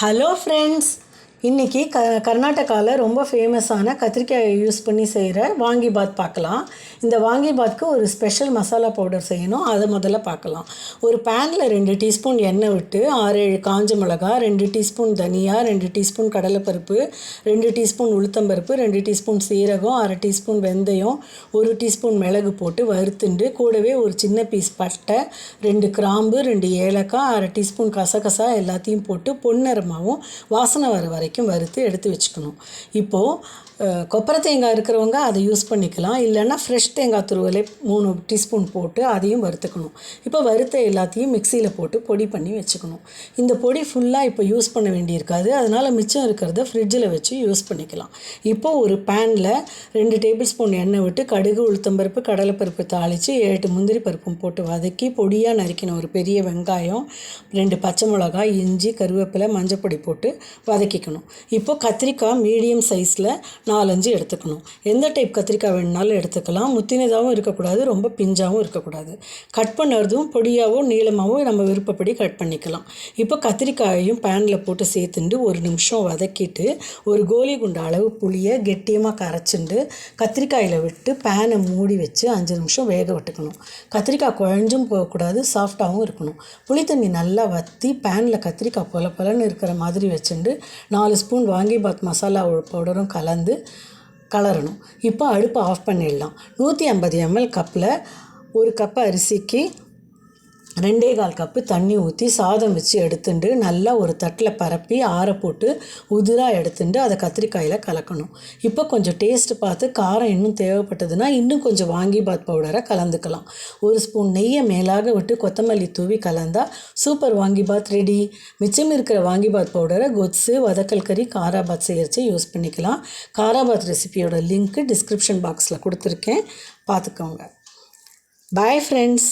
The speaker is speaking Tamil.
ஹலோ ஃப்ரெண்ட்ஸ், இன்றைக்கி கர்நாடகாவில் ரொம்ப ஃபேமஸான கத்திரிக்காயை யூஸ் பண்ணி செய்கிற வாங்கிபாத் பார்க்கலாம். இந்த வாங்கிபாத்க்கு ஒரு ஸ்பெஷல் மசாலா பவுடர் செய்யணும். அதை முதல்ல பார்க்கலாம். ஒரு பேனில் 2 டீஸ்பூன் எண்ணெய் விட்டு 6-7 காஞ்ச மிளகா, 2 டீஸ்பூன் தனியா, 2 டீஸ்பூன் கடலைப்பருப்பு, 2 டீஸ்பூன் உளுத்தம்பருப்பு, 2 டீஸ்பூன் சீரகம், 1/2 டீஸ்பூன் வெந்தயம், 1 டீஸ்பூன் மிளகு போட்டு வறுத்துண்டு கூடவே ஒரு சின்ன பீஸ் பட்டை, 2 கிராம்பு, 2 ஏலக்காய், 1/2 டீஸ்பூன் கசகசா எல்லாத்தையும் போட்டு பொன்னிறமாகவும் வாசனை வர வரைக்கும் வறுத்து எடுத்து வச்சுக்கணும். இப்போது கொப்பரை தேங்காய் இருக்கிறவங்க அதை யூஸ் பண்ணிக்கலாம். இல்லைன்னா ஃப்ரெஷ் தேங்காய் துருவலே 3 டீஸ்பூன் போட்டு அதையும் வறுத்துக்கணும். இப்போ வறுத்த எல்லாத்தையும் மிக்சியில் போட்டு பொடி பண்ணி வச்சுக்கணும். இந்த பொடி ஃபுல்லாக இப்போ யூஸ் பண்ண வேண்டியிருக்காது. அதனால் மிச்சம் இருக்கிறத ஃப்ரிட்ஜில் வச்சு யூஸ் பண்ணிக்கலாம். இப்போது ஒரு பேனில் 2 டேபிள் ஸ்பூன் எண்ணெய் விட்டு கடுகு, உளுத்தம்பருப்பு, கடலைப்பருப்பு தாளித்து 8 முந்திரி பருப்பும் போட்டு வதக்கி பொடியாக நறுக்கின ஒரு பெரிய வெங்காயம், 2 பச்சை மிளகாய், இஞ்சி, கருவேப்பிலை, மஞ்சப்பொடி போட்டு வதக்கிக்கணும். இப்போ கத்திரிக்காய் மீடியம் சைஸில் 4-5 எடுத்துக்கணும். எந்த டைப் கத்திரிக்காய் வேணுனாலும் எடுத்துக்கலாம். முத்தினதாகவும் இருக்கக்கூடாது, ரொம்ப பிஞ்சாகவும் இருக்கக்கூடாது. கட் பண்ணுறதும் பொடியாகவும் நீளமாகவும் நம்ம விருப்பப்படி கட் பண்ணிக்கலாம். இப்போ கத்திரிக்காயையும் பேனில் போட்டு சேர்த்துண்டு 1 நிமிஷம் வதக்கிட்டு ஒரு கோலி குண்டு அளவு புளியை கெட்டியமாக கரைச்சிண்டு கத்திரிக்காயில் விட்டு பேனை மூடி வச்சு 5 நிமிஷம் வேக விட்டுக்கணும். கத்திரிக்காய் குழஞ்சும் போகக்கூடாது, சாஃப்டாகவும் இருக்கணும். புளி தண்ணி நல்லா வற்றி பேனில் கத்திரிக்காய் பொலன்னு இருக்கிற மாதிரி வச்சுண்டு 4 ஸ்பூன் வாங்கிபாத் மசாலா பவுடரும் கலந்து கலரணும். இப்போ அடுப்பை ஆஃப் பண்ணிடலாம். 150 ml கப்பில் 1 கப்பு அரிசிக்கு 2.25 கப்பு தண்ணி ஊற்றி சாதம் வச்சு எடுத்துட்டு நல்லா ஒரு தட்டில் பரப்பி ஆற போட்டு உதிராக எடுத்துட்டு அதை கத்திரிக்காயில் கலக்கணும். இப்போ கொஞ்சம் டேஸ்ட்டு பார்த்து காரம் இன்னும் தேவைப்பட்டதுன்னா இன்னும் கொஞ்சம் வாங்கிபாத் பவுடரை கலந்துக்கலாம். 1 ஸ்பூன் நெய்யை மேலாக விட்டு கொத்தமல்லி தூவி கலந்தால் சூப்பர் வாங்கிபாத் ரெடி. மிச்சம் இருக்கிற வாங்கிபாத் பவுடரை கொத்ஸு, வதக்கல் கறி, காராபாத் செய்யறச்சு யூஸ் பண்ணிக்கலாம். காராபாத் ரெசிபியோட லிங்க்கு டிஸ்கிரிப்ஷன் பாக்ஸில் கொடுத்துருக்கேன், பார்த்துக்கோங்க. Bye friends.